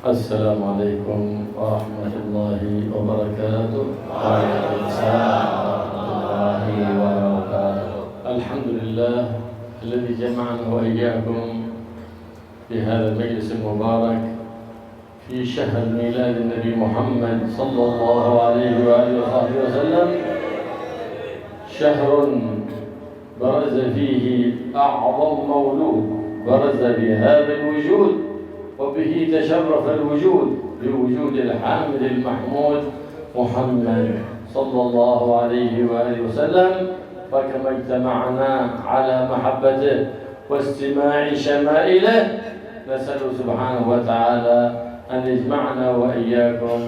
السلام عليكم ورحمة الله وبركاته. وعليكم السلام ورحمة الله وبركاته. الحمد لله الذي جمعنا وإياكم في هذا المجلس المبارك في شهر ميلاد النبي محمد صلى الله عليه وآله وصحبه وسلم، شهر برز فيه أعظم مولود برز بهذا الوجود، وبه تشرف الوجود بوجود الحامد المحمود محمد صلى الله عليه وآله وسلم. فكما اجتمعنا على محبته واستماع شمائله، نسأل سبحانه وتعالى أن يجمعنا وإياكم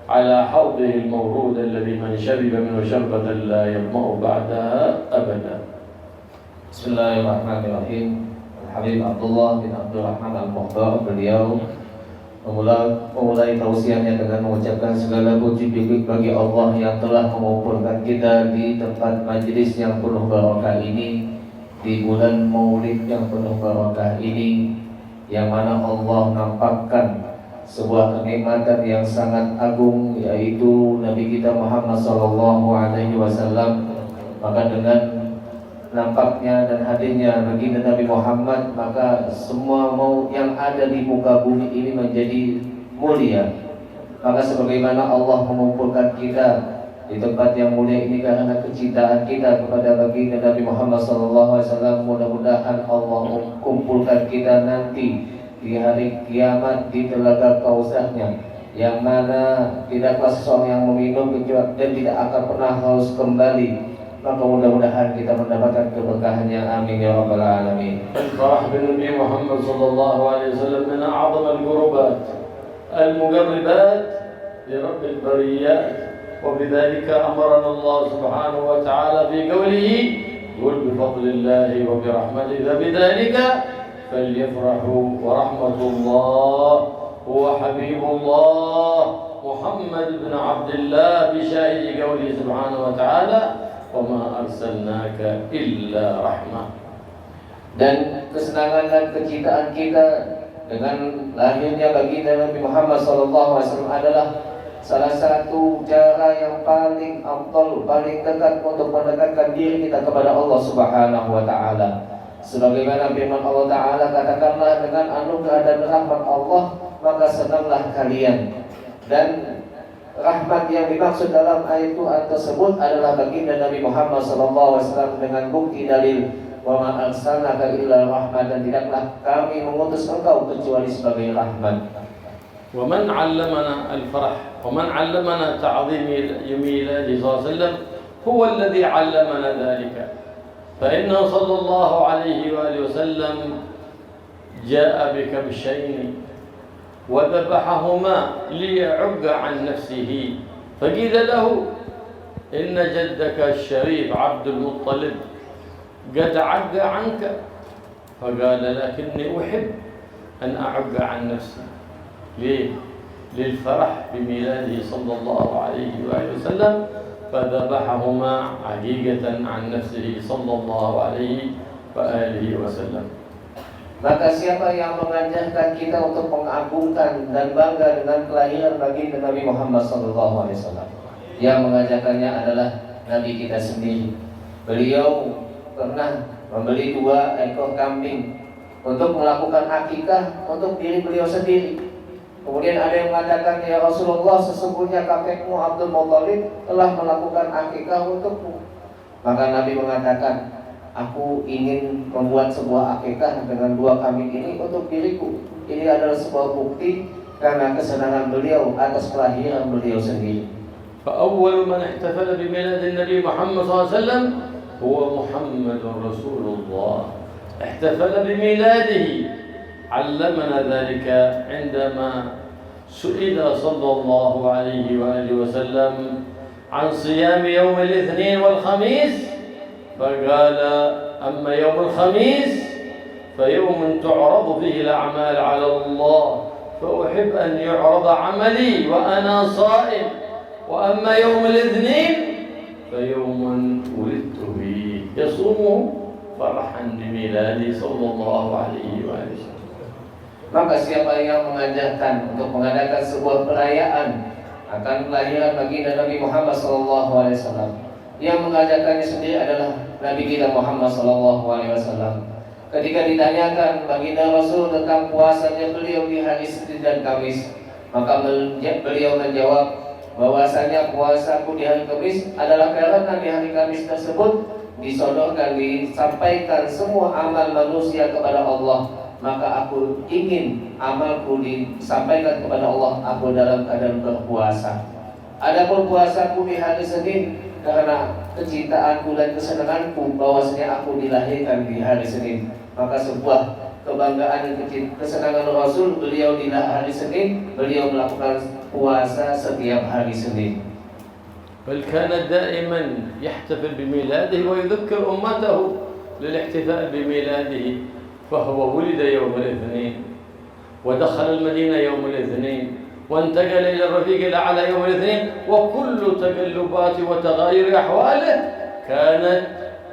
على حوضه المورود الذي من شرب منه شربة لا يظمأ بعدها أبدا. Bismillahirrahmanirrahim. Habib Abdullah bin Abdul Rahman Al-Mukhtar, beliau memulai tausiahnya dengan mengucapkan segala puji bagi Allah yang telah mengumpulkan kita di tempat majlis yang penuh barokah ini, di bulan Maulid yang penuh barokah ini, yang mana Allah nampakkan sebuah kenikmatan yang sangat agung, yaitu Nabi kita Muhammad SAW. Maka dengan nampaknya dan hadirnya baginda Nabi Muhammad, maka semua maut yang ada di muka bumi ini menjadi mulia. Maka sebagaimana Allah mengumpulkan kita di tempat yang mulia ini karena kecintaan kita kepada baginda Nabi Muhammad SAW, mudah-mudahan Allah kumpulkan kita nanti di hari kiamat di telaga Kausarnya, yang mana tidaklah seseorang yang meminum dan tidak akan pernah haus kembali. Maka mudah-mudahan kita mendapatkan keberkahannya, amin ya rabbal alamin. الفرح بالنبي محمد صلى الله عليه وسلم من أعظم القربات المقربات لرب البريات، وبذلك أمرنا الله سبحانه وتعالى في قوله: قل بفضل الله وبرحمته فبذلك فليفرحوا ورحمة الله هو حبيب الله محمد بن عبد الله، بشاهد قوله سبحانه وتعالى: وما أرسلناك إلا رحمة. Dan kesenangan dan kecintaan kita dengan lahirnya baginda Nabi Muhammad SAW adalah salah satu cara yang paling afdal, paling dekat untuk mendekatkan diri kita kepada Allah Subhanahu wa Ta'ala. Sebagaimana firman Allah Ta'ala, katakanlah dengan anugerah dan rahmat Allah maka senanglah kalian. Dan rahmat yang dimaksud dalam ayat tersebut adalah baginda Nabi Muhammad SAW dengan bukti dalil: wa ma arsalnaka illa rahmatan, dan tidaklah kami mengutus engkau kecuali sebagai rahmat. ومن علمنا الفرح ومن علمنا تعظيم ميلاده صلى الله عليه وسلم هو الذي علمنا ذلك، فإنه صلى الله عليه وآله وسلم جاء بكبشين وذبحهما ليعق عن نفسه، فقيل له: إن جدك الشريف عبد المطلب قد عق عنك، فقال: لكني أحب أن أعق عن نفسي. ليه؟ للفرح بميلاده صلى الله عليه وآله وسلم، فذبحهما عقيقة عن نفسه صلى الله عليه وآله وسلم. Maka siapa yang mengajarkan kita untuk mengagungkan dan bangga dengan kelahiran baginda Nabi Muhammad SAW? Yang mengajarkannya adalah Nabi kita sendiri. Beliau pernah membeli 2 ekor kambing untuk melakukan akikah untuk diri beliau sendiri. Kemudian ada yang mengatakan: ya Rasulullah, sesungguhnya kakekmu Abdul Muttalib telah melakukan akikah untukmu. Maka Nabi mengatakan: aku ingin membuat sebuah akikah dengan 2 kambing ini untuk diriku. Ini adalah sebuah bukti karena kesenangan beliau atas kelahiran beliau sendiri. فأول من احتفل بميلاد النبي محمد صلى الله عليه وسلم هو محمد رسول الله، احتفل بميلاده. علمنا ذلك عندما سئل صلى الله عليه وآله وسلم عن صيام يوم الاثنين والخميس، فقال: أما يوم الخميس فيوم تعرض فيه الأعمال على الله، فأحب أن يعرض عملي وأنا صائم، وأما يوم الاثنين فيوم ولدت فيه، يصوم فرحا بميلادي صلى الله عليه وآله وسلم. Maka siapa yang mengajarkan untuk mengadakan sebuah perayaan akan kelahiran baginda Nabi Muhammad SAW, yang mengajarkannya sendiri adalah Nabi kita Muhammad SAW. Ketika ditanyakan baginda Rasul tentang puasanya beliau di hari Senin dan Kamis, maka beliau menjawab bahwasanya puasaku di hari Kamis adalah karena di hari Kamis tersebut disodorkan, disampaikan semua amal manusia kepada Allah, maka aku ingin amalku disampaikan kepada Allah, aku dalam keadaan berpuasa. Adapun puasaku di hari Senin karena kecintaanku dan kesenanganku bahwasanya aku dilahirkan di hari Senin, maka sebuah kebanggaan dan kesenangan Rasul, beliau di hari Senin beliau melakukan puasa setiap hari Senin. بل كان دائما يحتفل بميلاده ويذكر أمته للاحتفال بميلاده، فهو ولد يوم الاثنين ودخل المدينة يوم الاثنين وانتقل إلى الرفيق الأعلى يوم الاثنين، وكل تقلبات وتغاير أحواله كانت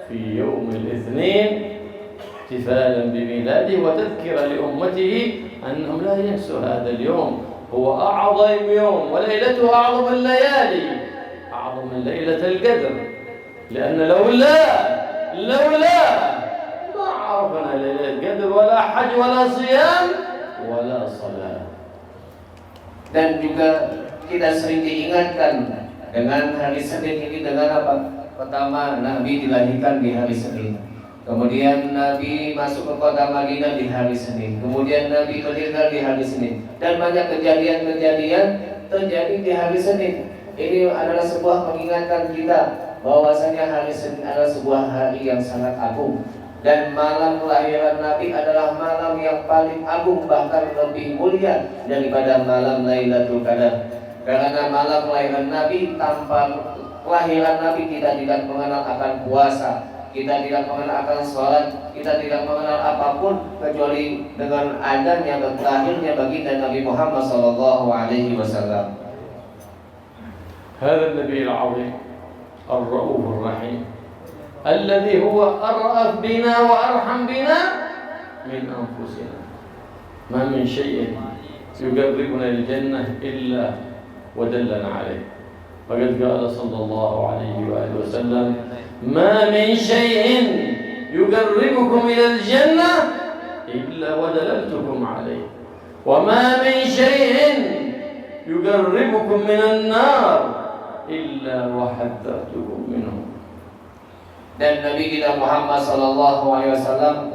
في يوم الاثنين احتفالا بميلاده وتذكرة لأمته أنهم لا ينسوا هذا اليوم، هو أعظم يوم وليلته أعظم الليالي، أعظم من ليلة القدر، لأن لولا ما عرفنا ليلة القدر ولا حج ولا صيام ولا صلاة. Dan juga kita sering diingatkan dengan hari Senin ini dengan apa? Pertama, Nabi dilahirkan di hari Senin. Kemudian Nabi masuk ke kota Madinah di hari Senin. Kemudian Nabi meninggal di hari Senin. Dan banyak kejadian-kejadian terjadi di hari Senin. Ini adalah sebuah mengingatkan kita bahwasanya hari Senin adalah sebuah hari yang sangat agung. Dan malam kelahiran Nabi adalah malam yang paling agung, bahkan lebih mulia daripada malam Lailatul Qadar. Karena malam kelahiran Nabi, tanpa kelahiran Nabi kita tidak mengenal akan puasa, kita tidak mengenal akan sholat, kita tidak mengenal apapun kecuali dengan adanya dan lahirnya baginda Nabi Muhammad SAW. هذا النبي العظيم الرؤوف الرحيم الذي هو أرأف بنا وأرحم بنا من أنفسنا، ما من شيء يقربنا الجنة إلا ودلنا عليه، فقد قال صلى الله عليه وآله وسلم: ما من شيء يقربكم إلى الجنة إلا ودللتكم عليه، وما من شيء يقربكم من النار إلا وحذرتكم منه. Dan Nabi kita Muhammad SAW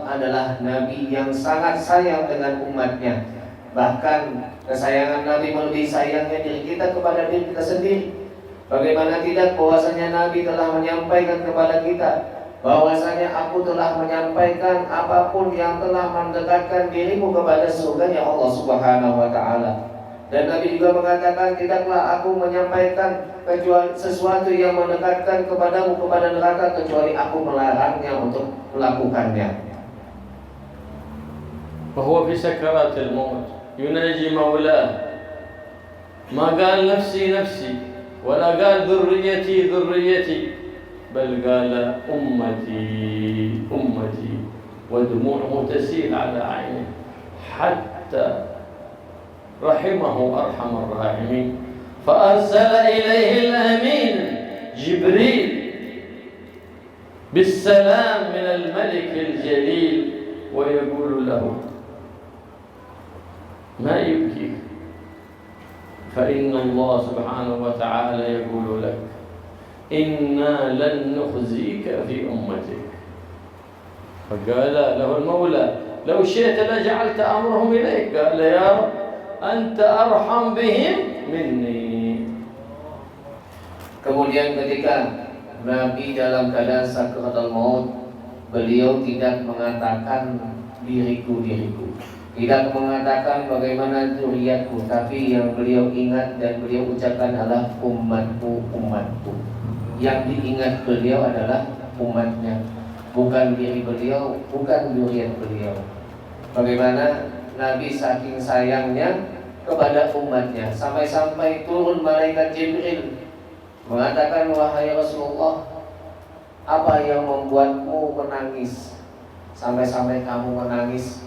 adalah Nabi yang sangat sayang dengan umatnya. Bahkan kesayangan Nabi melebihi sayangnya diri kita kepada diri kita sendiri. Bagaimana tidak, bahwasanya Nabi telah menyampaikan kepada kita bahwasanya aku telah menyampaikan apapun yang telah mendekatkan dirimu kepada surganya Allah Subhanahu wa Ta'ala. Dan Nabi juga mengatakan, tidaklah aku menyampaikan kecuali sesuatu yang mendekatkan kepadamu kepada neraka kecuali aku melarangnya untuk melakukannya. وهو في سكرات الموت يناجي مولاه، ما قال نفسي نفسي ولا قال ذريتي ذريتي، بل قال أمتي أمتي، ودموعه تسيل على عينه حتى رحمه أرحم الراحمين، فأرسل إليه الأمين جبريل بالسلام من الملك الجليل ويقول له: ما يبكيك؟ فإن الله سبحانه وتعالى يقول لك: إنا لن نخزيك في أمتك. فقال له المولى: لو شئت لجعلت أمرهم إليك. قال: يا رب أنت أرحم بهم مني. Kemudian ketika Nabi dalam keadaan sakaratul maut, beliau tidak mengatakan diriku, tidak mengatakan bagaimana zuriatku, tapi yang beliau ingat dan beliau ucapkan adalah umatku, umatku. Yang diingat beliau adalah umatnya, bukan diri beliau, bukan zuriat beliau. Bagaimana Nabi saking sayangnya kepada umatnya, sampai-sampai turun malaikat Jibril mengatakan, wahai Rasulullah, apa yang membuatmu menangis sampai-sampai kamu menangis?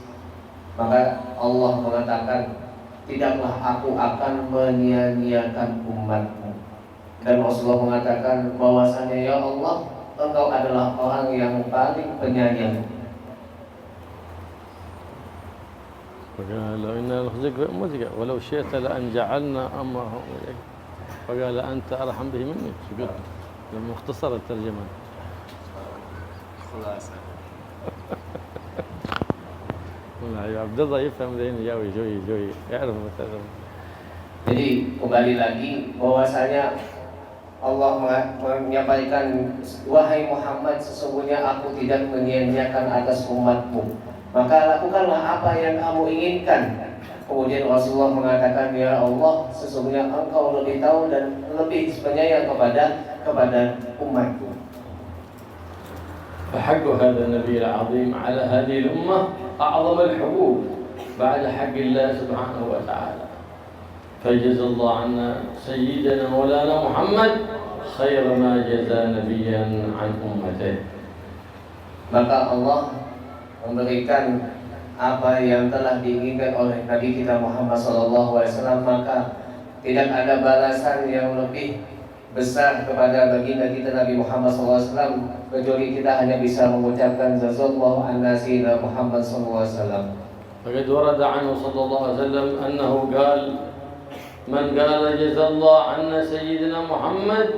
Maka Allah mengatakan, tidaklah aku akan menyia-nyiakan umatmu. Dan Rasulullah mengatakan bahwasanya, ya Allah, engkau adalah orang yang paling penyayang. فقال إن نخزيك بأمتك ولو شئت لأن جعلنا أمرهم إليك فقال أنت أرحم به مني. قلت لما اختصر الترجمة خلاصة. عبد الله يفهم ذهن جوي يعرف مثلا. Jadi kembali lagi bahwasanya Allah menyampaikan, wahai Muhammad, sesungguhnya aku tidak menyia-nyiakan atas umatmu, maka lakukanlah apa yang kamu inginkan. Kemudian Rasulullah mengatakan, ya Allah, sesungguhnya engkau lebih tahu dan lebih penyayang kepada umatku. فحق هذا النبي العظيم على هذه الأمة أعظم الحقوق بعد حق الله سبحانه وتعالى. فجزى الله عنا سيدنا مولانا محمد خير ما جزى نبيا عن أمته. Maka Allah memberikan apa yang telah diinginkan oleh Nabi kita Muhammad SAW, maka tidak ada balasan yang lebih besar kepada baginda kita Nabi Muhammad SAW kecuali kita hanya bisa mengucapkan jazallahu anna sayyidina Muhammad SAW. فقد ورد عنه صلى الله عليه وسلم أنه قال من قال جزا الله عنا سيدنا محمد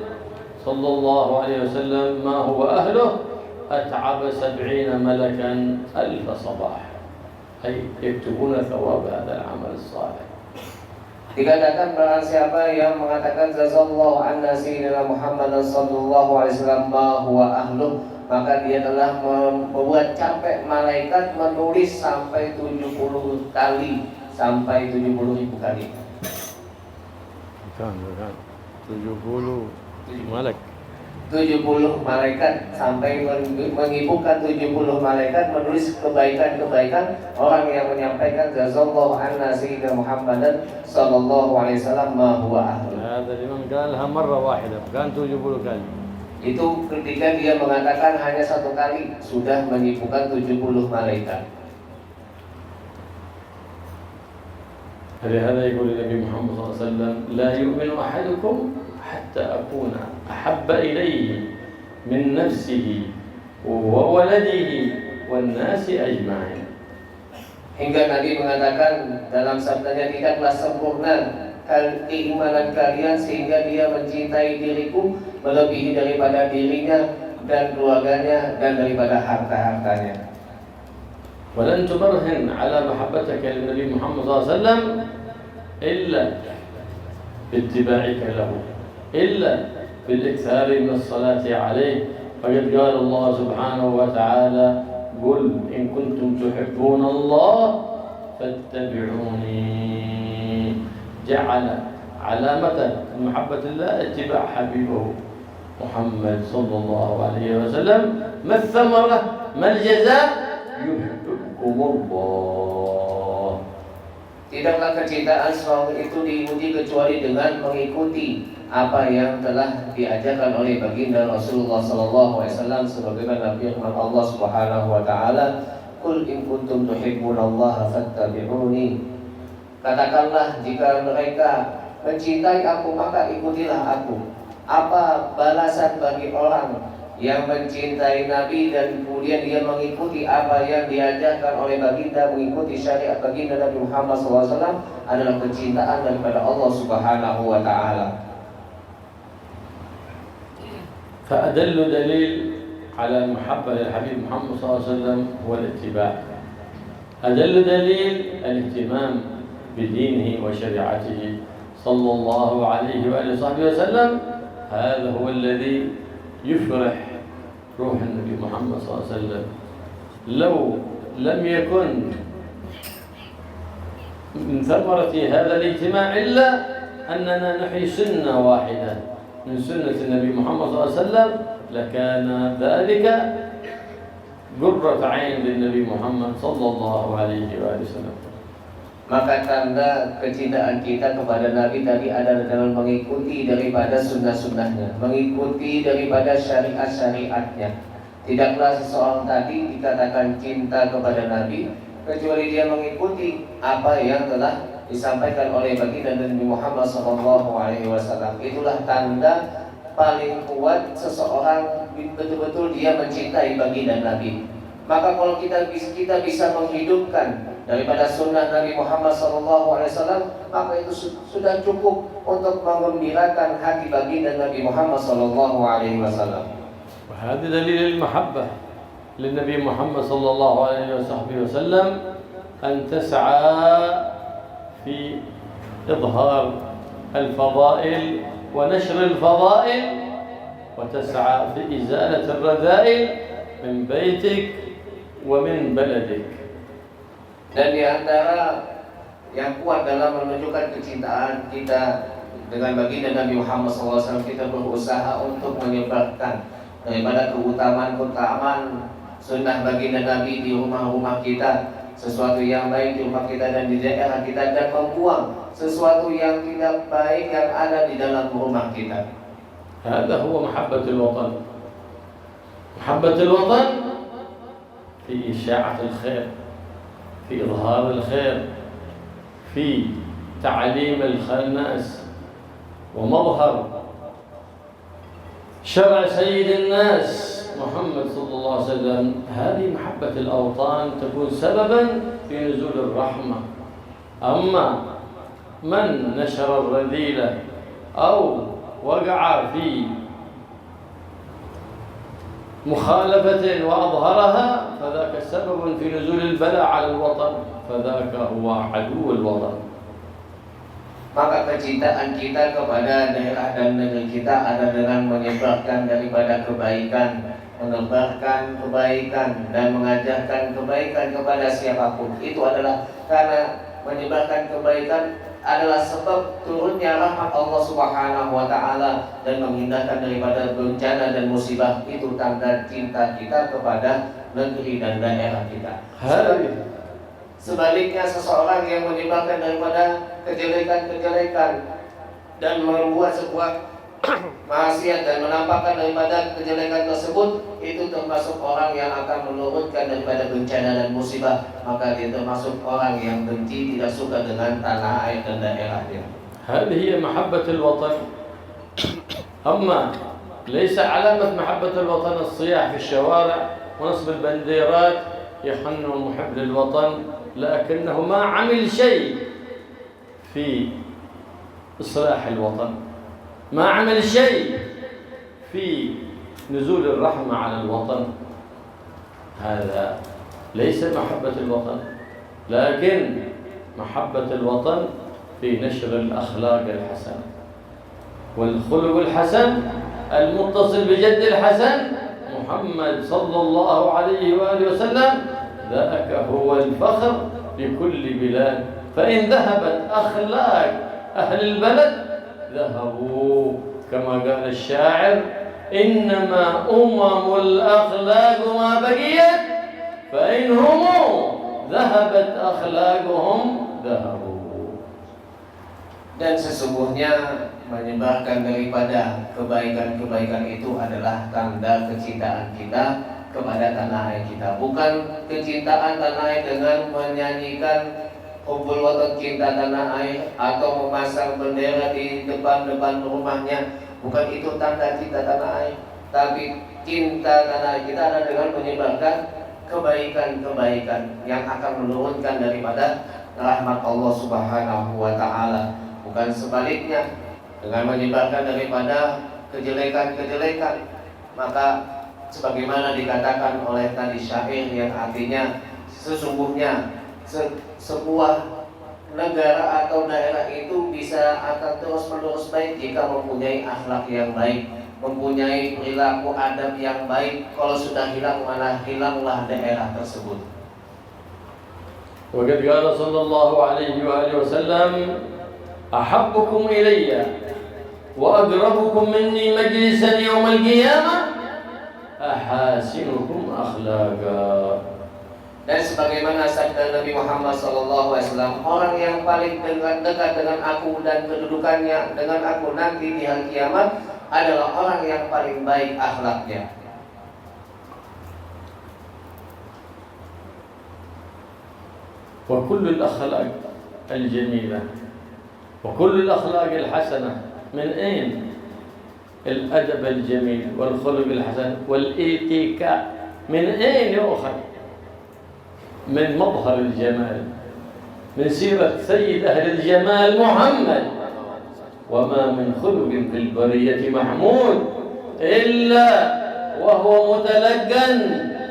صلى الله عليه وسلم ما هو أهله أتعب 70 ملكا ألف صباح، أي يكتبون ثواب هذا العمل الصالح. Dikatakan barang siapa yang mengatakan jazallahu anna sayyidina Muhammad sallallahu alaihi wasallam ma huwa ahluh, maka dia telah membuat capek malaikat menulis sampai 70 kali, sampai 70.000 kali. Bukan 70 malaikat. 70 malaikat sampai mengibukan 70 malaikat menulis kebaikan-kebaikan orang yang menyampaikan jazallahu anna sayyidina Muhammadan sallallahu alaihi wasallam ma huwa ahlu. هذا لمن قالها مرة واحدة كان 70 kali. Itu ketika dia mengatakan hanya satu kali sudah menyibukkan 70 malaikat. فلهذا يقول النبي محمد صلى الله عليه وسلم لا يؤمن أحدكم حتى أكون أحب إليه من نفسه وولده والناس أجمعين. Hingga Nabi mengatakan dalam sabdanya, tidaklah sempurna keimanan kalian sehingga dia mencintai diriku melebihi daripada dirinya dan keluarganya dan daripada harta-hartanya. ولن تبرهن على محبتك للنبي محمد صلى الله عليه وسلم إلا باتباعك له، إلا بالإكثار من الصلاة عليه. فقد قال الله سبحانه وتعالى قل إن كنتم تحبون الله فاتبعوني. جعل علامة محبة الله اتباع حبيبه محمد صلى الله عليه وسلم. ما الثمرة؟ ما الجزاء؟ يحببكم الله. Tidaklah kecintaan seorang itu diuji kecuali dengan mengikuti apa yang telah diajarkan oleh baginda Rasulullah SAW, sebagaimana firman Allah Subhanahu wa taala, "Qul in kuntum tuhibbunallaha fattabi'uni." Katakanlah, jika mereka mencintai aku maka ikutilah aku. Apa balasan bagi orang yang mencintai Nabi dan kemudian dia mengikuti apa yang diajarkan oleh baginda, mengikuti syariat baginda Nabi Muhammad SAW, adalah kecintaan daripada Allah Subhanahu wa taala. فأدل دليل على المحبة للحبيب محمد صلى الله عليه وسلم هو الاتباع. أدل دليل الاهتمام بدينه وشريعته صلى الله عليه وآله وصحبه وسلم. هذا هو الذي يفرح روح النبي محمد صلى الله عليه وسلم. لو لم يكن من ثمرة هذا الاجتماع إلا أننا نحيي سنة واحدة من سنة النبي محمد صلى الله عليه وسلم لكان ذلك قرة عين للنبي محمد صلى الله عليه وآله وسلم. Maka tanda kecintaan kita kepada Nabi tadi adalah dengan mengikuti daripada sunnah-sunnahnya, mengikuti daripada syariat-syariatnya. Tidaklah seseorang tadi dikatakan cinta kepada Nabi kecuali dia mengikuti apa yang telah disampaikan oleh baginda Nabi Muhammad SAW. Itulah tanda paling kuat seseorang betul-betul dia mencintai baginda Nabi. Maka kalau kita bisa menghidupkan daripada sunnah Nabi Muhammad SAW, maka itu sudah cukup untuk menggembirakan hati baginda Nabi Muhammad SAW. وهذا دليل المحبة للنبي محمد صلى الله عليه وسلم أن تسعى في إظهار الفضائل ونشر الفضائل، وتسعى في إزالة الرذائل من بيتك ومن بلدك. Dan di antara yang kuat dalam menunjukkan kecintaan kita dengan baginda Nabi Muhammad SAW, kita berusaha untuk menyebarkan daripada keutamaan sunnah baginda Nabi di rumah-rumah kita, sesuatu yang baik di rumah kita dan di daerah kita, dan membuang sesuatu yang tidak baik yang ada di dalam rumah kita. هذا هو محبة الوطن. محبة الوطن في إشاعة الخير، في إظهار الخير، في تعليم الناس، ومظهر شرع سيد الناس محمد صلى الله عليه وسلم. هذه محبة الأوطان تكون سببا في نزول الرحمة. أما من نشر الرذيلة أو وقع في مخالفة وأظهرها فذاك سبب في نزول البلاء على الوطن، فذاك هو عدو الوطن. Maka kecintaan kita kepada daerah dan negeri kita adalah dengan menyebarkan daripada kebaikan, menebarkan kebaikan dan mengajarkan kebaikan kepada siapapun. Itu adalah karena menyebarkan kebaikan adalah sebab turunnya rahmat Allah Subhanahu wa taala dan menghindarkan daripada bencana dan musibah. Itu tanda cinta kita kepada negeri dan daerah kita. Sebaliknya, seseorang yang menyebarkan daripada kejelekan-kejelekan dan membuat sebuah maksiat dan menampakkan daripada kejelekan tersebut, itu termasuk orang yang akan menurunkan daripada bencana dan musibah. Maka dia termasuk orang yang benci, tidak suka dengan tanah air dan daerahnya. هذه هي محبة الوطن. أما ليس علامة محبة الوطن الصياح في الشوارع ونصب البنديرات يحن محب للوطن، لكنه ما عمل شيء في إصلاح الوطن، ما عمل شيء في نزول الرحمة على الوطن. هذا ليس محبة الوطن، لكن محبة الوطن في نشر الأخلاق الحسنة والخلق الحسن المتصل بجد الحسن محمد صلى الله عليه وآله وسلم. ذاك هو الفخر لكل بلاد. فإن ذهبت أخلاق أهل البلد ذهبوا كما قال الشاعر: إنما الأخلاق ما بقيت، فإنهم ذهبت أخلاقهم ذهبوا. Dan sesungguhnya menyebarkan daripada kebaikan-kebaikan itu adalah tanda kecintaan kita kepada tanah air kita. Bukan kecintaan tanah air dengan menyanyikan kumpul watan cinta tanah air atau memasang bendera di depan rumahnya. Bukan itu tanda cinta tanah air. Tapi cinta tanah air kita adalah dengan menyebarkan kebaikan-kebaikan yang akan menurunkan daripada rahmat Allah Subhanahu wa taala. Bukan sebaliknya, dengan menyebarkan daripada kejelekan-kejelekan. Maka sebagaimana dikatakan oleh tadi syair yang artinya sesungguhnya sebuah negara atau daerah itu bisa akan terus-menerus baik jika mempunyai akhlak yang baik, mempunyai perilaku adab yang baik. Kalau sudah hilang, malah hilanglah daerah tersebut. وقد قال صلى الله عليه وآله وسلم: أحبكم إلي وأقربكم مني مجلسا يوم القيامة أحاسنكم أخلاقا. Dan sebagaimana sabda Nabi Muhammad SAW, orang yang paling dekat dengan aku dan kedudukannya dengan aku nanti di hari kiamat adalah orang yang paling baik akhlaknya. وكل الأخلاق الجميلة وكل الأخلاق الحسنة من أين؟ الأدب الجميل والخلق الحسن والإيتيكاء من أين يؤخذ؟ من مظهر الجمال، من سيرة سيد أهل الجمال محمد. وما من خلق في البرية محمود إلا وهو متلقا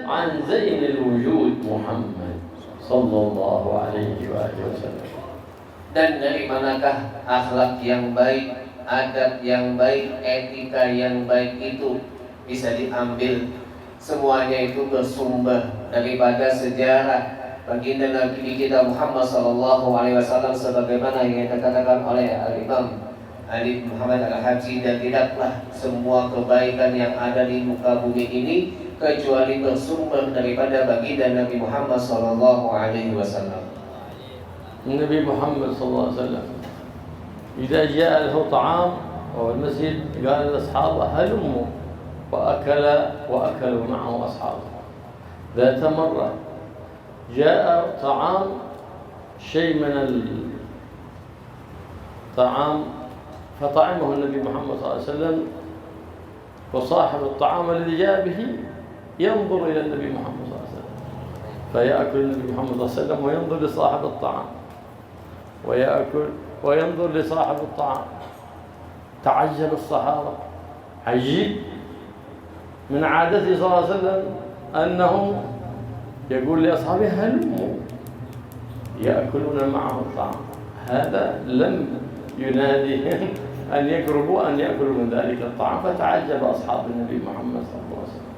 عن زين الوجود محمد صلى الله عليه وآله وسلم. Dan dari manakah akhlak yang baik, adab yang baik, etika yang baik itu bisa diambil? Semuanya itu bersumber daripada sejarah baginda Nabi kita Muhammad SAW, sebagaimana yang dikatakan oleh Al-Imam Ali Muhammad Al-Habsyi, dan tidaklah semua kebaikan yang ada di muka bumi ini kecuali bersumber daripada baginda Nabi Muhammad SAW. النبي محمد صلى الله عليه وسلم إذا جاء له طعام أو المسجد قال لأصحابه هلموا، وأكلوا معه أصحابه. ذات مرة جاء طعام، شيء من الطعام، فطعمه النبي محمد صلى الله عليه وسلم، وصاحب الطعام الذي جاء به ينظر إلى النبي محمد صلى الله عليه وسلم، فيأكل النبي محمد صلى الله عليه وسلم وينظر لصاحب الطعام، ويأكل وينظر لصاحب الطعام. تعجب الصحابة، عجيب، من عادته صلى الله عليه وسلم أنه يقول لأصحابه هلموا، يأكلون معه الطعام. هذا لم يناديهم أن يقربوا أن يأكلوا من ذلك الطعام، فتعجب أصحاب النبي محمد صلى الله عليه وسلم.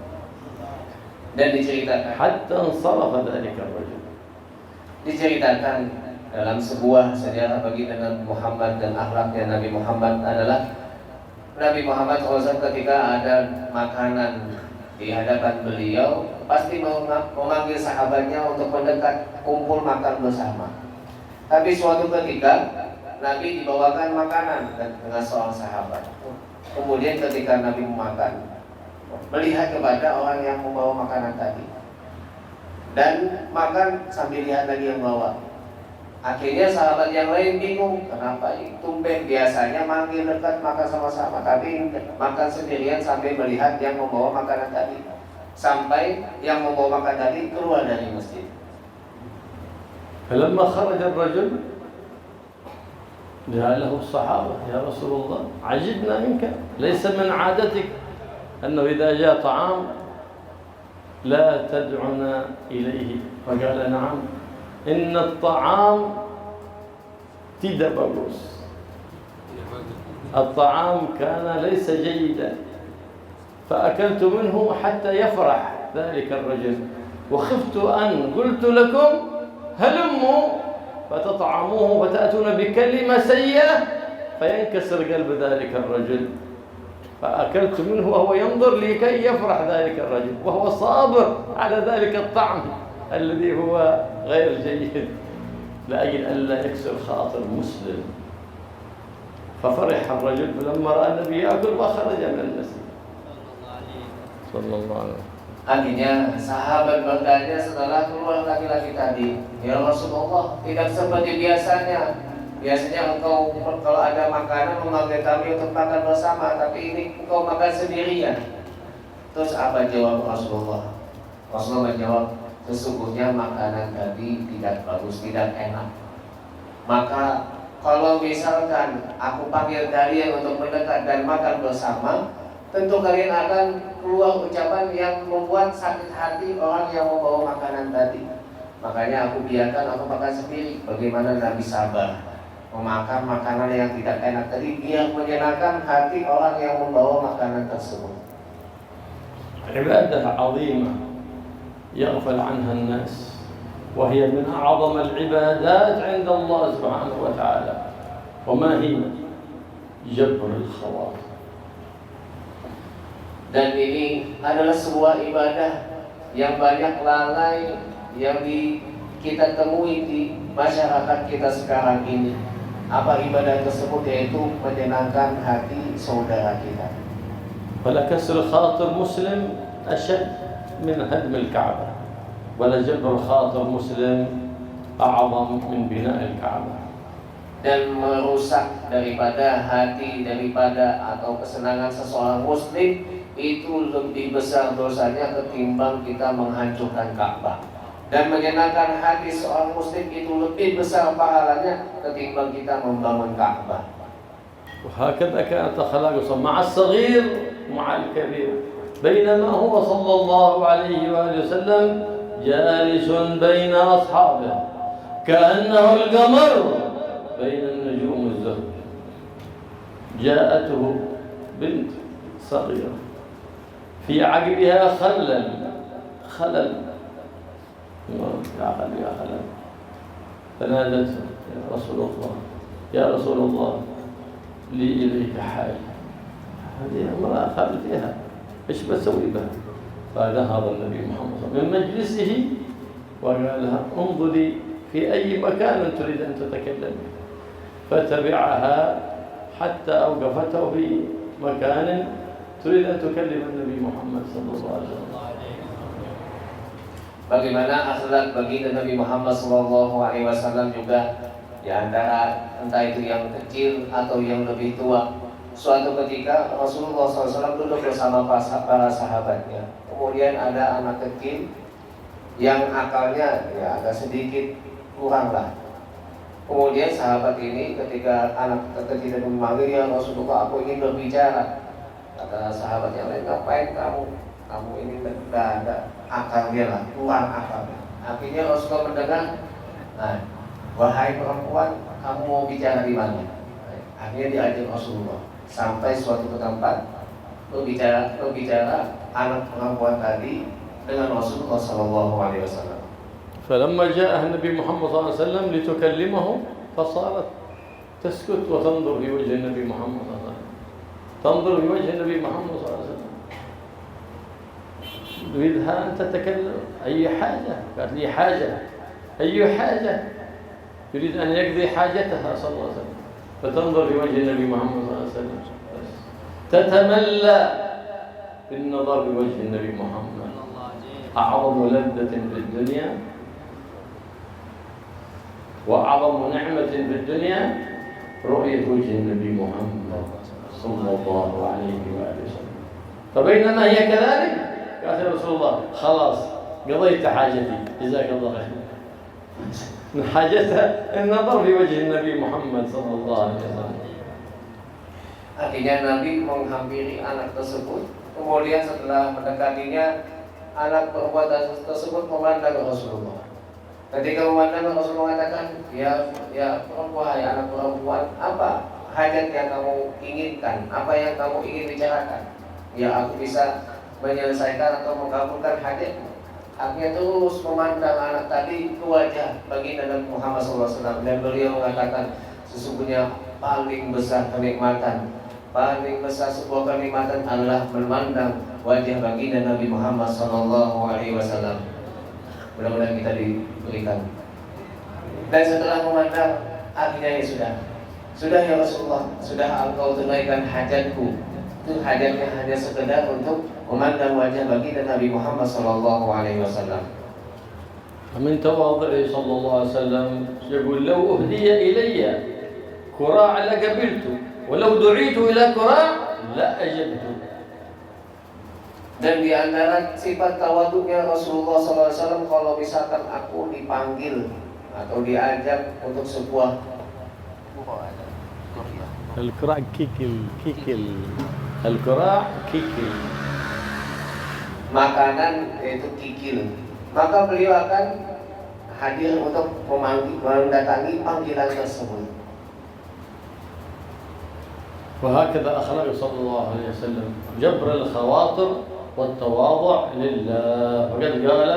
Dan diceritakan, حتى انصرف ذلك الرجل. Diceritakan dalam sebuah sejarah baginda Nabi Muhammad dan akhlaknya Nabi Muhammad adalah Nabi Muhammad SAW ketika ada makanan di hadapan beliau pasti memanggil sahabatnya untuk mendekat kumpul makan bersama. Tapi suatu ketika Nabi dibawakan makanan dengan seorang sahabat. Kemudian ketika Nabi memakan, melihat kepada orang yang membawa makanan tadi dan makan sambil lihat lagi yang bawa. Akhirnya sahabat yang lain bingung, kenapa tumben biasanya manggil dekat makan sama-sama, tapi makan sendirian sambil melihat yang membawa makanan tadi. Sampai yang membawa makan tadi keluar dari masjid. فلما خرج الرجل جاء له الصحابة: يا رسول الله عجبنا منك، ليس من عادتك أنه إذا جاء طعام لا تدعنا إليه. فقال: نعم، إن الطعام tidak bagus. الطعام كان ليس جيدا، فأكلت منه حتى يفرح ذلك الرجل، وخفت أن قلت لكم هلموا فتطعموه فتأتون بكلمة سيئة فينكسر قلب ذلك الرجل، فأكلت منه وهو ينظر لكي يفرح ذلك الرجل وهو صابر على ذلك الطعم الذي هو غير جيد لأجل ألا يكسر خاطر مسلم. ففرح الرجل فلما رأى النبي يأكل وخرج من المسجد صلى الله عليه وسلم. Akhirnya sahabat bertanya setelah keluar laki-laki tadi, ya Rasulullah, tidak seperti biasanya. Biasanya engkau kalau ada makanan memanggil kami untuk makan bersama, tapi ini engkau makan sendirian. Terus apa jawab Rasulullah? Rasulullah menjawab, sesungguhnya makanan tadi tidak bagus, tidak enak. Maka kalau misalkan aku panggil kalian untuk mendekat dan makan bersama, tentu kalian akan keluar ucapan yang membuat sakit hati orang yang membawa makanan tadi. Makanya aku biarkan aku makan sendiri. Bagaimana Nabi sabar memakan makanan yang tidak enak tadi biar menyenangkan hati orang yang membawa makanan tersebut. عبادة عظيمة يغفل عنها الناس، وهي من أعظم العبادات عند الله سبحانه وتعالى. وما هي؟ جبر الخواطر. Dan ini adalah sebuah ibadah yang banyak lalai yang kita temui di masyarakat kita sekarang ini. Apa ibadah tersebut? Yaitu menyenangkan hati saudara kita. فلكسر خاطر مسلم أشد من هدم الكعبة، ولجبر خاطر مسلم أعظم من بناء الكعبة. Dan merusak daripada hati, daripada atau kesenangan seseorang muslim itu lebih besar dosanya ketimbang kita menghancurkan Ka'bah. Dan menyenangkan hati seorang muslim itu lebih besar pahalanya ketimbang kita membangun Ka'bah. وهكذا كانت أخلاقه مع الصغير ومع الكبير، بينما هو صلى الله عليه وآله وسلم جالس بين أصحابه كأنه القمر بين النجوم الزهر. جاءته بنت صغيرة في عقلها خلل في عقلها خلل، فنادته يا رسول الله لي إليك حاجة. هذه امرأة خلل فيها، إيش بسوي بها؟ فنهض النبي محمد صلى الله عليه وسلم من مجلسه وقال لها انظري في أي مكان تريد أن تتكلم، فتبعها حتى أوقفته في مكان تريد أن تكلم النبي محمد صلى الله عليه وسلم. Bagaimana akhlak baginda Nabi Muhammad SAW juga di antara entah itu yang kecil atau yang lebih tua. Suatu ketika Rasulullah SAW duduk bersama para sahabatnya. Kemudian ada anak kecil yang akalnya ya agak sedikit kurang lah. Kemudian sahabat ini ketika anak kecil itu memanggil, ya Rasulullah, aku ingin berbicara. Kata sahabat yang lain, ngapain kamu ini tidak ada akalnya lah, kurang akalnya. Akhirnya Rasulullah mendengar, nah, wahai perempuan, kamu mau bicara di mana? Akhirnya diajak Rasulullah sampai suatu tempat berbicara anak perempuan tadi dengan Rasulullah SAW. فلما جاء النبي محمد صلى الله عليه وسلم لتكلمه فصارت تسكت وتنظر في وجه النبي محمد صلى الله عليه وسلم، تنظر في وجه النبي محمد صلى الله عليه وسلم، تريدها أن تتكلم أي حاجة، قالت لي حاجة، أي حاجة، تريد أن يقضي حاجتها صلى الله عليه وسلم، فتنظر في وجه النبي محمد صلى الله عليه وسلم، تتملى بالنظر في وجه النبي محمد. أعظم لذة في الدنيا وأعظم نعمة في الدنيا رؤية وجه النبي محمد صلى الله عليه وآله وسلم. فبينما هي كذلك قالت يا رسول الله خلاص قضيت حاجتي، جزاك الله خير. حاجتها النظر في وجه النبي محمد صلى الله عليه وسلم. Akhirnya Nabi menghampiri anak tersebut. Kemudian setelah mendekatinya, anak perempuan tersebut memandang Rasulullah. Ketika memandang Rasulullah mengatakan, ya perempuan, ya anak perempuan, apa hajat yang kamu inginkan? Apa yang kamu ingin bicarakan? Ya aku bisa menyelesaikan atau mengabulkan hajatmu. Akhirnya terus memandang anak tadi ke wajah baginda Nabi Muhammad SAW, dan beliau mengatakan, sesungguhnya paling besar kenikmatan, paling besar sebuah kenikmatan adalah memandang wajah baginda Nabi Muhammad SAW. Mudah-mudahan kita diberikan. Dan setelah memandang, akhirnya ya sudah ya Rasulullah, sudah engkau tunaikan hajatku. Itu hajatnya hanya sekedar untuk memandang wajah baginda Nabi Muhammad SAW. ومن تواضعه صلى الله عليه وسلم يقول لو أهدي إلي كراع لقبلت ولو دعيت إلى كراع لأجبت. Dan di antara sifat tawaduknya Rasulullah SAW, kalau misalkan aku dipanggil atau diajak untuk sebuah الكراع كيكل الكراع كيكل makanan, yaitu kikil, maka beliau akan hadir untuk mendatangi panggilan tersebut. وهكذا أخلاق صلى الله عليه وسلم جبر الخواطر والتواضع لله. وقد قال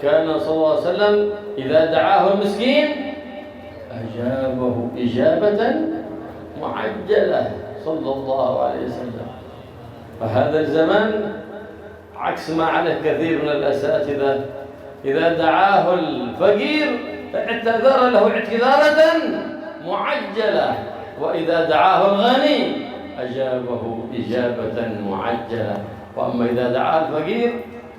كان صلى الله عليه وسلم إذا دعاه المسكين أجابه إجابة معجلة صلى الله عليه وسلم. فهذا الزمان عكس ما عليه كثير من الأساتذة، إذا دعاه الفقير اعتذر له اعتذارا معجلة، وإذا دعاه الغني أجابه إجابة معجلة. وأما إذا دعاه الفقير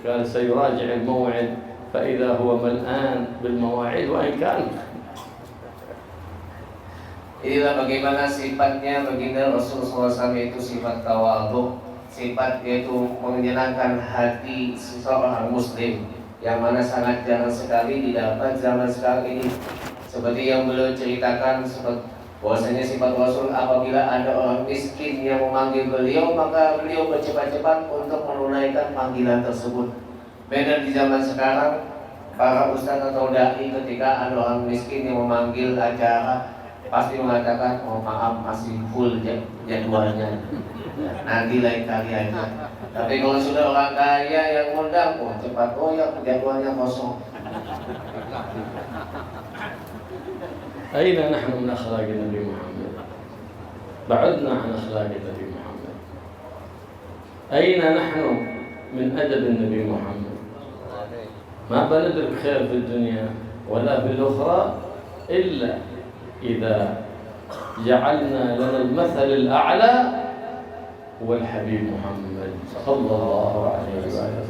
قال سيراجع الموعد فإذا هو ملآن بالمواعيد وإن كان. Inilah bagaimana sifatnya baginda Rasulullah SAW, itu sifat tawadhu, sifat yaitu menyenangkan hati seseorang muslim, yang mana sangat jarang sekali didapat zaman sekarang ini. Seperti yang beliau ceritakan, bahwasanya sifat Rasul, apabila ada orang miskin yang memanggil beliau, maka beliau bercepat-cepat untuk menunaikan panggilan tersebut. Beda di zaman sekarang, para ustadz atau dai ketika ada orang miskin yang memanggil acara, pasti mengatakan, oh maaf masih full jadwalnya, nanti lain kali aja. Tapi kalau sudah orang kaya yang ngundang, oh cepat, oh ya jadwalnya kosong. أين نحن من أخلاق النبي محمد؟ بعدنا عن أخلاق النبي محمد. أين نحن من أدب النبي محمد؟ ما بندرك خير في الدنيا ولا في الأخرى إلا إذا جعلنا لنا المثل الأعلى هو الحبيب محمد صلى الله عليه وسلم.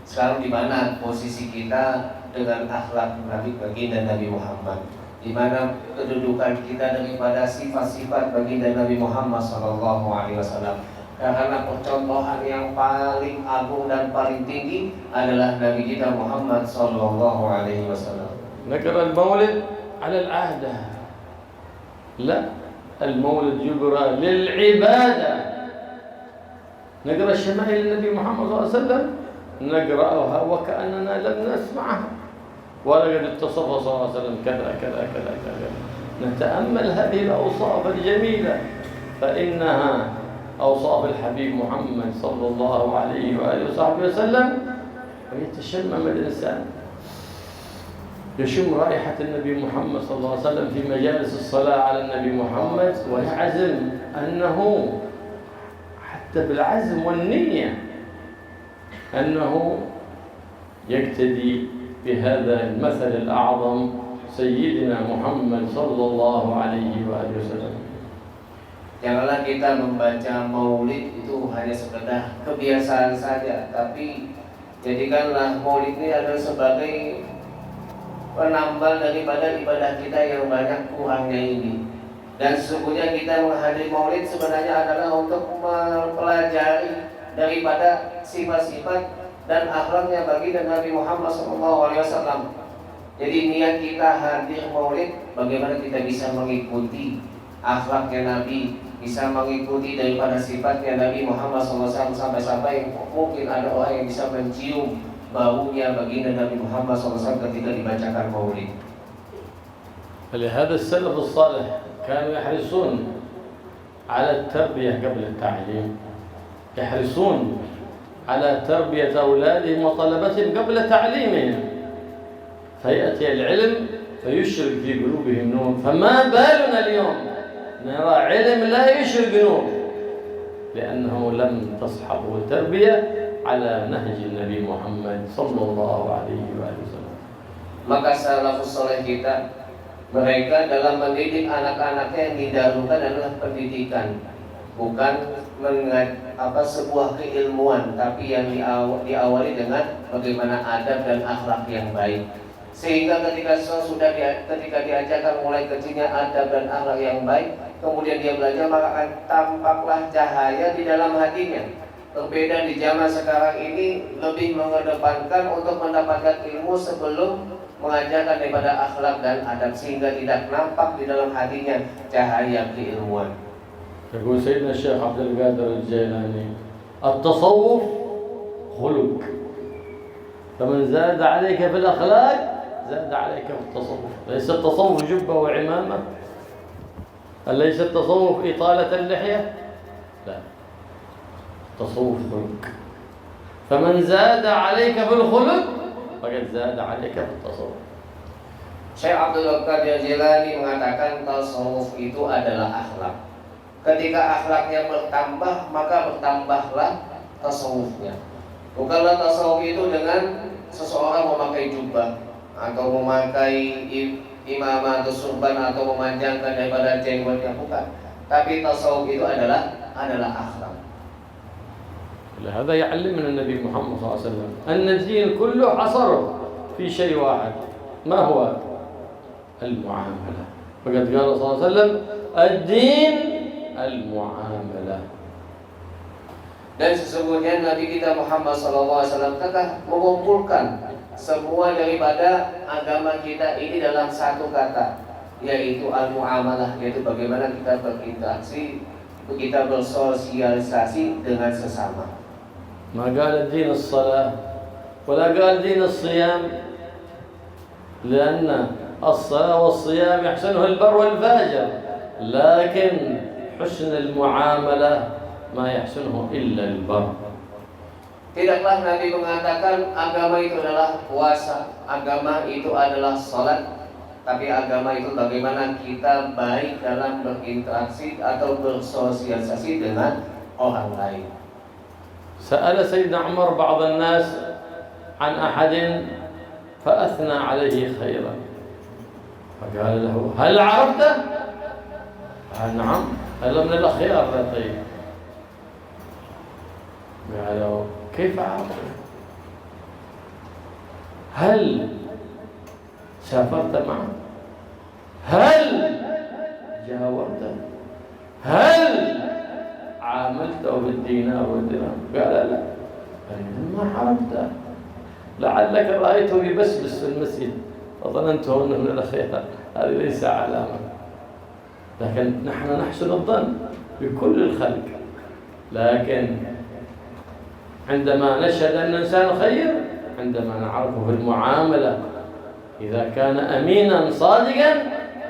Sekarang di mana posisi kita dengan akhlak Nabi baginda Nabi Muhammad? Di mana kedudukan kita daripada sifat-sifat baginda Nabi Muhammad sallallahu alaihi wasallam? Karena percontohan yang paling agung dan paling tinggi adalah Nabi kita Muhammad sallallahu alaihi wasallam. نقرأ المولد على العادة، لا، المولد يقرأ للعبادة. نقرأ الشمائل النبي محمد صلى الله عليه وسلم، نقرأها وكأننا لم نسمعها، ولقد اتصف صلى الله عليه وسلم كذا كذا كذا كذا. نتأمل هذه الأوصاف الجميلة، فإنها أوصاف الحبيب محمد صلى الله عليه وآله وصحبه وسلم، ويتشمم الإنسان، يشم رائحة النبي محمد صلى الله عليه وسلم في مجالس الصلاة على النبي محمد، ويعزم أنه حتى بالعزم والنية أنه يقتدي بهذا المثل الأعظم سيدنا محمد صلى الله عليه وآله وسلم. Janganlah kita membaca maulid itu hanya sekedar kebiasaan saja, tapi jadikanlah maulid ini adalah sebagai penambal daripada ibadah kita yang banyak kurangnya ini. Dan sesungguhnya kita menghadiri maulid sebenarnya adalah untuk mempelajari daripada sifat-sifat dan akhlaknya baginda Nabi Muhammad SAW. Jadi niat kita hadir maulid, bagaimana kita bisa mengikuti akhlaknya Nabi, bisa mengikuti daripada sifatnya Nabi Muhammad SAW, sampai-sampai mungkin ada orang yang bisa mencium baunya baginda Nabi Muhammad SAW ketika dibacakan maulid. فلهذا السلف الصالح كانوا يحرصون على التربية قبل التعليم، يحرصون على تربية أولادهم وطلبتهم قبل تعليمهم، فيأتي العلم فيشرق في قلوبهم نور. فما بالنا اليوم نرى علم لا يشرق نور، لأنه لم تصحبه التربية على نهج النبي محمد صلى الله عليه وسلم. Maka salafus saleh kita, mereka dalam mendidik anak-anaknya yang didahulukan adalah pendidikan, bukan sebuah keilmuan, tapi yang diawali dengan bagaimana adab dan akhlak yang baik. Sehingga ketika diajarkan mulai kecilnya adab dan akhlak yang baik, kemudian dia belajar, maka akan tampaklah cahaya di dalam hatinya. Berbeda di zaman sekarang ini, lebih mengedepankan untuk mendapatkan ilmu sebelum mengajarkan daripada akhlak dan adab, sehingga tidak nampak di dalam hatinya cahaya keilmuan. يقول سيدنا الشيخ عبد القادر الجيلاني: التصوف خلق، فمن زاد عليك في الأخلاق زاد عليك في التصوف. ليس التصوف جبة وعمامة، أليس التصوف إطالة اللحية؟ لا، التصوف خلق، فمن زاد عليك في الخلق فقد زاد عليك في التصوف. Syekh Abdul Qadir Jilani mengatakan tasawuf itu adalah akhlak. Ketika akhlaknya bertambah, maka bertambahlah tasawufnya. Bukanlah tasawuf itu dengan seseorang memakai jubah atau memakai imamah atau surban atau memanjangkan daripada jenggotnya, bukan. Tapi tasawuf itu adalah akhlak. هذا يعلمنا النبي محمد صلى الله عليه وسلم أن الدين كله حصره في شيء واحد. ما هو؟ المعاملة. فقد قال صلى الله عليه وسلم الدين المعاملة. Dan sesungguhnya Nabi kita Muhammad SAW telah mengumpulkan semua daripada agama kita ini dalam satu kata, yaitu al-muamalah, yaitu bagaimana kita berinteraksi, kita bersosialisasi dengan sesama. ما قال الدين الصلاة ولا قال دين الصيام، لأن الصلاة والصيام يحسنه البر والفاجر، لكن حسن المعاملة ما يحسنه إلا البر. Tidaklah Nabi mengatakan agama itu adalah puasa, agama itu adalah salat, tapi agama itu bagaimana kita baik dalam berinteraksi atau bersosialisasi dengan orang lain. سأل سيدنا عمر بعض الناس عن أحد فأثنى عليه خيرا، فقال له هل عرفته؟ قال نعم. قال من الأخيار. طيب قال له كيف عرفته؟ هل سافرت معه؟ هل جاورته؟ هل عاملته بالدينار والدرهم؟ قال لا. قال ما عرفته، لعلك رأيته يبسبس في المسجد وظننته أنه من الأخيار. هذه ليس علامة، لكن نحن نحسن الظن بكل الخلق، لكن عندما نشهد أن الإنسان خير عندما نعرفه في المعاملة، إذا كان أمينا صادقا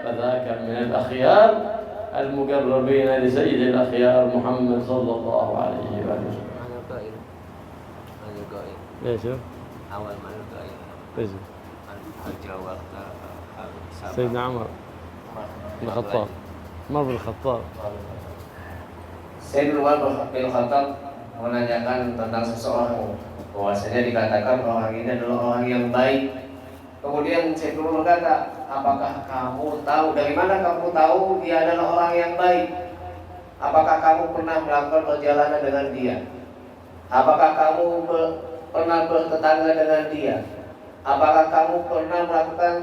فذاك من الأخيار المقربين لسيد الأخيار محمد صلى الله عليه وسلم. ليش؟ أول ما نلقى ليش؟ سيدنا عمر بن الخطاب. عمر بن الخطاب. Sayyidina Umar bin Khattab menanyakan tentang seseorang, bahwasanya dikatakan orang ini adalah orang yang baik. Kemudian Sayyidina Umar berkata, apakah kamu tahu, dari mana kamu tahu dia adalah orang yang baik? Apakah kamu pernah melakukan perjalanan dengan dia? Apakah kamu pernah bertetangga dengan dia? Apakah kamu pernah melakukan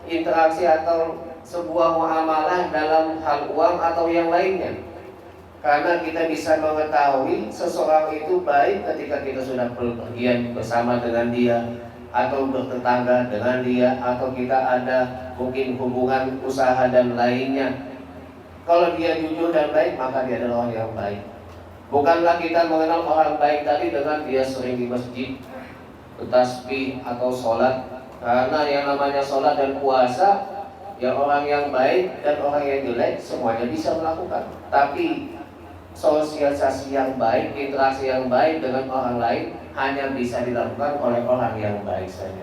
interaksi atau sebuah muamalah dalam hal uang atau yang lainnya? Karena kita bisa mengetahui seseorang itu baik ketika kita sudah berpergian bersama dengan dia, atau bertetangga dengan dia, atau kita ada mungkin hubungan usaha dan lainnya. Kalau dia jujur dan baik, maka dia adalah orang yang baik. Bukanlah kita mengenal orang baik tadi dengan dia sering di masjid, bertasbih atau sholat. Karena yang namanya sholat dan puasa, ya orang yang baik dan orang yang jelek semuanya bisa melakukan. Tapi sosialisasi yang baik, interaksi yang baik dengan orang lain hanya bisa dilakukan oleh orang yang baik saja.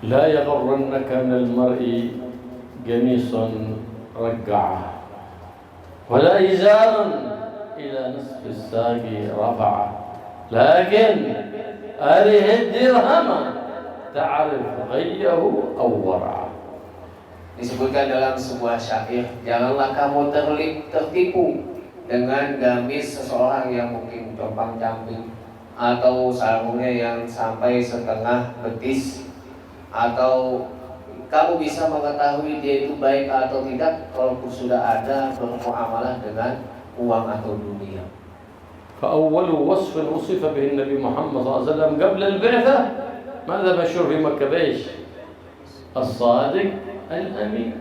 لا يغرنك من المرء قميص رقعه ولا إزار إلى نصف الساق رفعه، لكن أره الدرهم تعرف غيه أو ورعه. Disebutkan dalam sebuah syair, janganlah kamu tertipu dengan gamis seseorang yang mungkin compang-camping, atau sarungnya yang sampai setengah betis, atau kamu bisa mengetahui dia itu baik atau tidak kalau sudah ada bermuamalah dengan uang atau dunia. فأول وصف وصف به النبي محمد صلى الله عليه وسلم قبل البعثة ماذا مشهور في مكة بإيش؟ الصادق الأمين.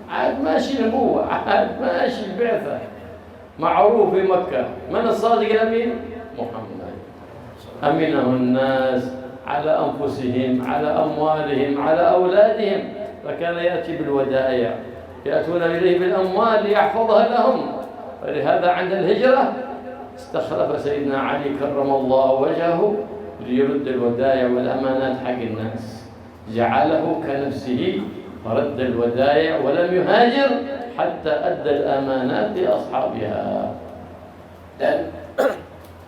عاد ماشي نبوة، عاد ماشي بعثة، معروف في مكة. من الصادق الأمين؟ محمد. أمنه الناس على أنفسهم، على أموالهم، على أولادهم، فكان يأتي بالودائع، يأتون إليه بالأموال ليحفظها لهم. ولهذا عند الهجرة استخلف سيدنا علي كرم الله وجهه ليرد الودائع والأمانات حق الناس، جعله كنفسه فرد الودائع ولم يهاجر حتى أدى الأمانات لأصحابها. Dan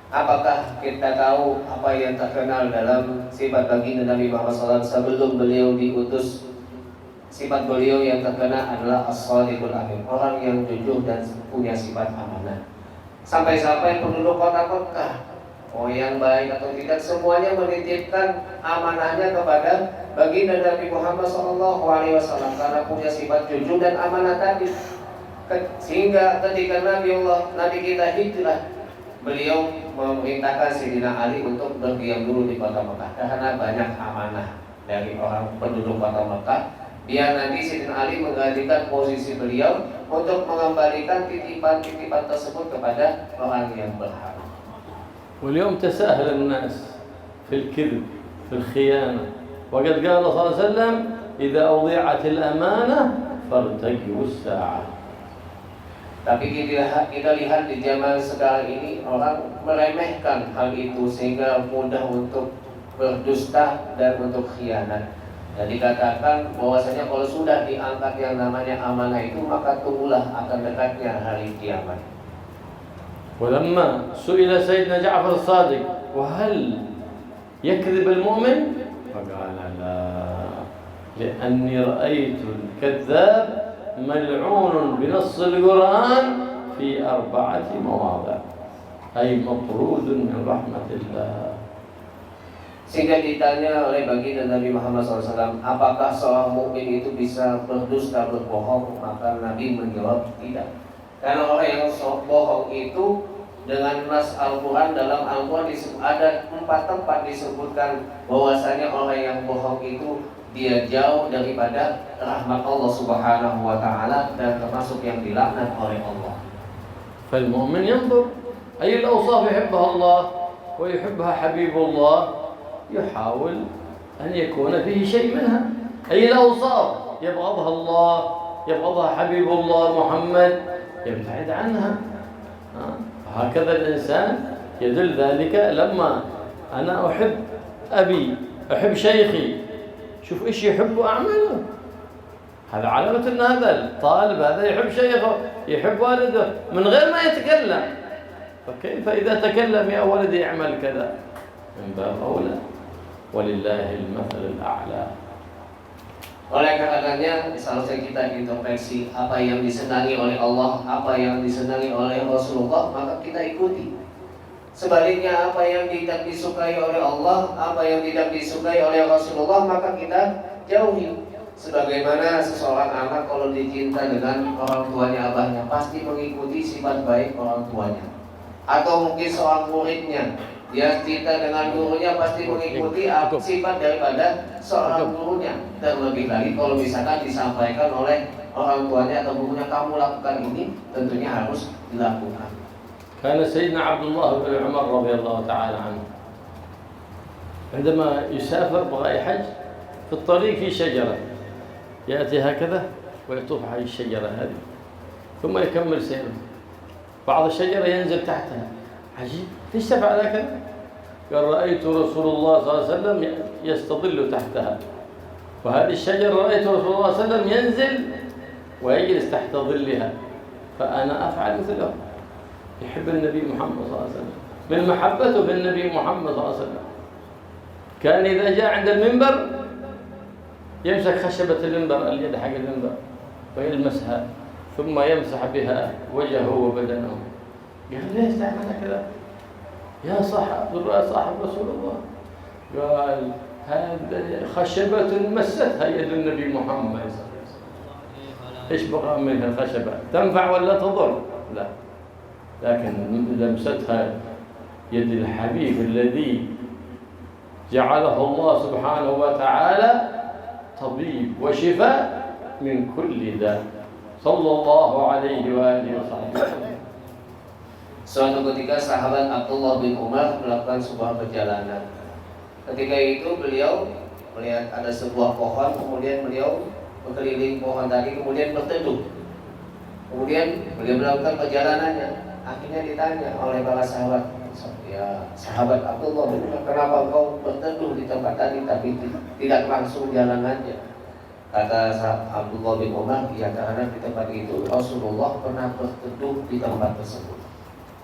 apakah kita tahu apa yang terkenal dalam sifat baginda Nabi Muhammad SAW sebelum beliau diutus Sifat beliau yang terkena adalah as-shadiqul amin, orang yang jujur dan punya sifat amanah. Sampai-sampai penduduk kota Mekah, mau yang baik atau tidak, semuanya menitipkan amanahnya kepada baginda Nabi Muhammad SAW karena punya sifat jujur dan amanah tadi. Sehingga ketika Nabi kita hijrah, beliau memerintahkan Sayyidina Ali untuk berdiam dulu di kota Mekah karena banyak amanah dari orang penduduk kota Mekah. Biar nanti Sayyidina Ali menggantikan posisi beliau untuk mengembalikan titipan-titipan tersebut kepada orang yang berhak. واليوم تساهل الناس في الكذب في الخيانة وقد قال صلى الله عليه وسلم إذا أضيعت الأمانة فارتقبوا الساعة. Tapi kita lihat di zaman sekarang ini orang meremehkan hal itu sehingga mudah untuk berdusta dan untuk khianat. Dan dikatakan bahwasanya kalau sudah diangkat yang namanya amanah itu, maka tunggulah akan dekatnya hari kiamat. ولما سئل سيدنا جعفر الصادق وهل يكذب المؤمن فقال لا لأني رأيت الكذاب ملعون بنص القرآن في 4 مواضع أي مطرود من رحمة الله. Sehingga ditanya oleh baginda Nabi Muhammad SAW, apakah seorang mukmin itu bisa berdusta, berbohong? Maka Nabi menjawab tidak. Karena orang yang bohong itu dengan nas Al-Quran, dalam Al-Quran ada 4 tempat disebutkan bahwasanya orang yang bohong itu dia jauh daripada rahmat Allah Subhanahu wa Ta'ala dan termasuk yang dilaknat oleh Allah. فالمؤمن ينظر أي الأوصاف يحبها الله ويحبها حبيب الله يحاول أن يكون فيه شيء منها. أي الأوصاف يبغضها الله يبغضها حبيب الله محمد يبتعد عنها. هكذا الإنسان يدل ذلك لما أنا أحب أبي أحب شيخي شوف إيش يحب أعمله، هذا علامة أن هذا الطالب هذا يحب شيخه يحب والده من غير ما يتكلم. فكيف إذا تكلم يا ولدي اعمل كذا؟ من باب أولى ولله المثل الأعلى. Oleh karenanya seharusnya kita introspeksi apa yang disenangi oleh Allah, apa yang disenangi oleh Rasulullah, maka kita ikuti. Sebaliknya apa yang tidak disukai oleh Allah, apa yang tidak disukai oleh Rasulullah, maka kita jauhi. Sebagaimana seseorang anak kalau dicinta dengan orang tuanya, abahnya, pasti mengikuti sifat baik orang tuanya. Atau mungkin seorang muridnya, dia cinta dengan gurunya, pasti mengikuti sifat daripada seorang gurunya. Terlebih lagi kalau misalkan disampaikan oleh orang tuanya atau gurunya, kamu lakukan ini, tentunya harus dilakukan. كان سيدنا عبد الله بن عمر رضي الله تعالى عنه عندما يسافر بغاء حج في الطريق في شجرة يأتي هكذا ويطوف على الشجرة هذه ثم يكمل سيره. بعض الشجرة ينزل تحتها، عجيب ليش تفعل هكذا؟ قال رأيت رسول الله صلى الله عليه وسلم يستظل تحتها، وهذه الشجرة رأيت رسول الله صلى الله عليه وسلم ينزل ويجلس تحت ظلها، فأنا أفعل مثله. يحب النبي محمد صلى الله عليه وسلم، من محبته بالنبي محمد صلى الله عليه وسلم كان إذا جاء عند المنبر يمسك خشبة المنبر، اليد حق المنبر، ويلمسها ثم يمسح بها وجهه وبدنه. قال ليش تعمل كذا يا صاحب رسول الله؟ قال هذه خشبة مستها يد النبي محمد، ايش بقى منها الخشبة؟ تنفع ولا تضر؟ لا، لكن لمستها يد الحبيب الذي جعله الله سبحانه وتعالى طبيب وشفاء من كل داء صلى الله عليه وآله وسلم. Suatu ketika sahabat Abdullah bin Umar melakukan sebuah perjalanan. Ketika itu beliau melihat ada sebuah pohon, kemudian beliau berkeliling pohon tadi, kemudian berteduh. Kemudian beliau melakukan perjalanannya. Akhirnya ditanya oleh para sahabat, ya sahabat Abdullah bin Umar, kenapa kau berteduh di tempat tadi tapi tidak langsung jalan aja? Kata Abdullah bin Umar, ya karena di tempat itu Rasulullah pernah berteduh di tempat tersebut.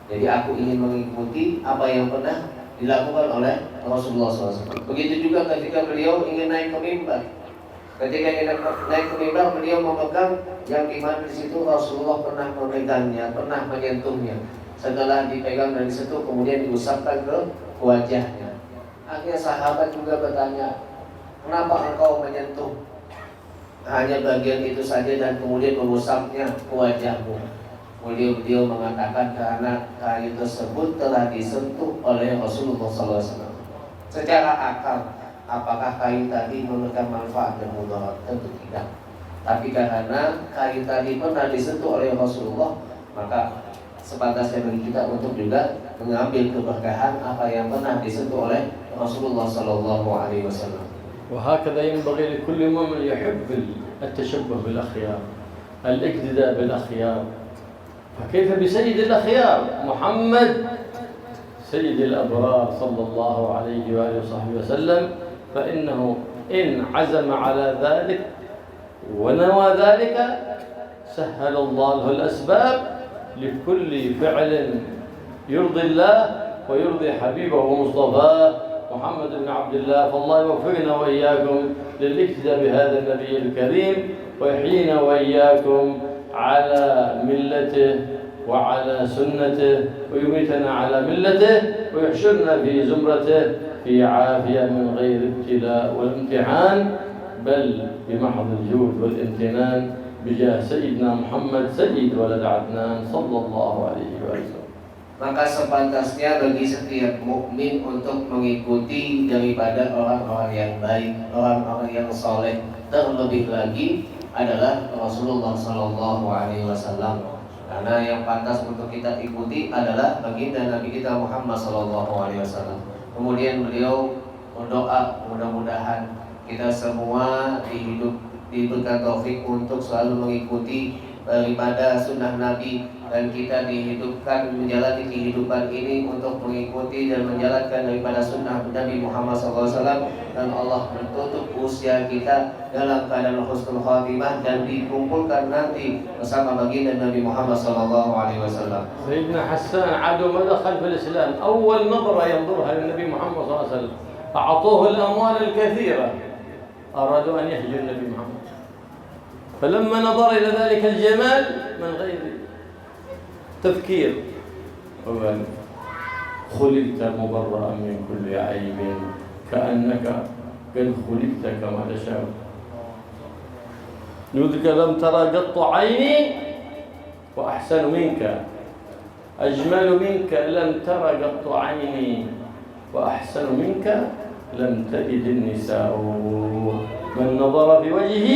Jadi aku ingin mengikuti apa yang pernah dilakukan oleh Rasulullah SAW. Begitu juga ketika beliau ingin naik ke mimbar. Ketika kita naik ke mimbar, beliau memegang yang dimana di situ Rasulullah pernah memegangnya, pernah menyentuhnya. Setelah dipegang dan disentuh, kemudian diusapkan ke wajahnya. Akhirnya sahabat juga bertanya, kenapa engkau menyentuh hanya bagian itu saja dan kemudian mengusapnya ke wajahmu? Beliau mengatakan karena kain tersebut telah disentuh oleh Rasulullah SAW. Secara akal, apakah kain tadi memberikan manfaat dan mudarat? Tentu tidak. Tapi karena kain tadi pernah disentuh oleh Rasulullah, maka sepantasnya bagi kita untuk juga mengambil keberkahan apa yang pernah disentuh oleh Rasulullah Sallallahu Alaihi Wasallam. وهكذا ينبغي لكل مؤمن يحب التشبه بالأخيار، الاقتداء بالأخيار. فكيف بسيد الأخيار محمد سيد الأبرار صلى الله عليه وآله وصحبه وسلم، فإنه إن عزم على ذلك ونوى ذلك سهل الله له الأسباب لكل فعل يرضي الله ويرضي حبيبه ومصطفاه محمد بن عبد الله. فالله يوفقنا وإياكم للاقتداء بهذا النبي الكريم، ويحيينا وإياكم على ملته وعلى سنته، ويميتنا على ملته، ويحشرنا في زمرته في عافية من غير ابتلاء والامتحان، بل بمحض الجود والامتنان بجاه سيدنا محمد سيد ولد عدنان صلى الله عليه وسلم. Maka sepantasnya bagi setiap mukmin untuk mengikuti daripada orang-orang yang baik, orang-orang yang soleh. Terlebih lagi adalah Rasulullah Sallallahu Alaihi Wasallam. Karena yang pantas untuk kita ikuti adalah baginda Nabi kita Muhammad Sallallahu Alaihi Wasallam. Kemudian beliau berdoa mudah-mudahan kita semua diberikan taufik untuk selalu mengikuti daripada sunnah Nabi, dan kita dihidupkan menjalani kehidupan ini untuk mengikuti dan menjalankan daripada sunnah Nabi Muhammad SAW, dan Allah menutup usia kita dalam keadaan husnul khatimah dan dikumpulkan nanti bersama baginda Nabi Muhammad SAW. سيدنا حسان عدو ما دخل في الإسلام أول نظرة ينظرها للنبي محمد صلى الله عليه وسلم أعطوه الأموال الكثيرة، أرادوا أن يهجوا النبي محمد، فلما نظر إلى ذلك الجمال من غير تفكير وقال خلقت مبرأ من كل عيب كأنك قد خلقت كما تشاء. يذكر لم ترى قط عيني وأحسن منك، أجمل منك لم ترى قط عيني وأحسن منك لم تلد النساء. من نظر في وجهه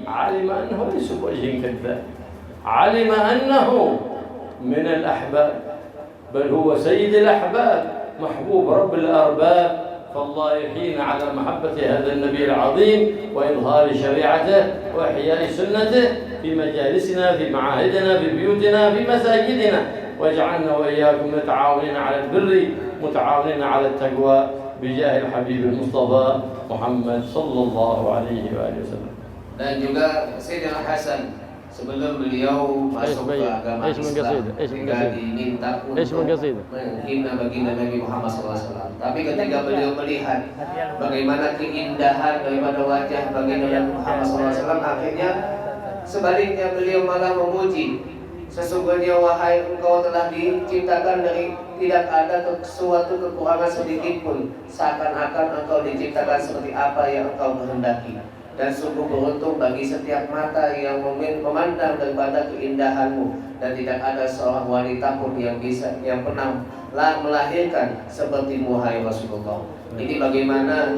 علم أنه ليس بوجه كذاب، علم أنه من الأحباب، بل هو سيد الأحباب محبوب رب الأرباب. فالله يحيينا على محبة هذا النبي العظيم وإظهار شريعته وإحياء سنته في مجالسنا، في معاهدنا، في بيوتنا، في مساجدنا، واجعلنا وإياكم متعاونين على البر متعاونين على التقوى بجاه الحبيب المصطفى محمد صلى الله عليه وآله وسلم. Dan juga Sayyidina Hasan sebelum beliau masuk ke agama Islam ketika diminta untuk menghina baginda Nabi Muhammad SAW. Tapi ketika beliau melihat bagaimana keindahan daripada wajah baginda Nabi Muhammad SAW, akhirnya sebaliknya beliau malah memuji, sesungguhnya wahai engkau telah diciptakan dari tidak ada suatu kekurangan sedikit pun, seakan-akan engkau diciptakan seperti apa yang engkau kehendaki. Dan sungguh beruntung bagi setiap mata yang memandang daripada keindahanmu, dan tidak ada seorang wanita pun yang pernah melahirkan sepertimu hai Rasulullah. Ini bagaimana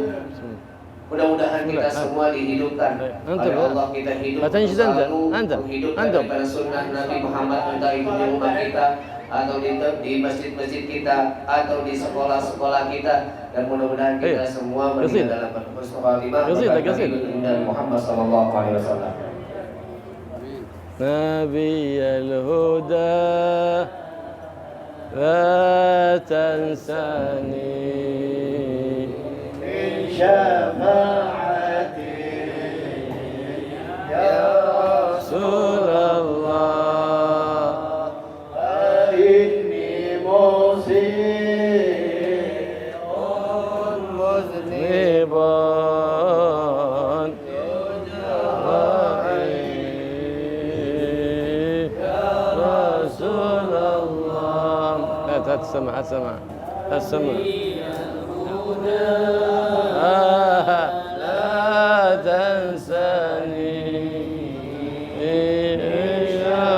mudah-mudahan kita semua dihidupkan oleh Allah, kita hidup selalu menghidupkan daripada sunnah Nabi Muhammad, entah itu di rumah kita atau di masjid-masjid kita atau di sekolah-sekolah kita, dan mudah-mudahan kita semua meninggal dalam husnul khatimah dan Muhammad sallallahu alaihi wasallam. Nabiyul huda la tansani min syafa'ati ya Rasulullah. هات السمع هات السمع هات السمع لا تنساني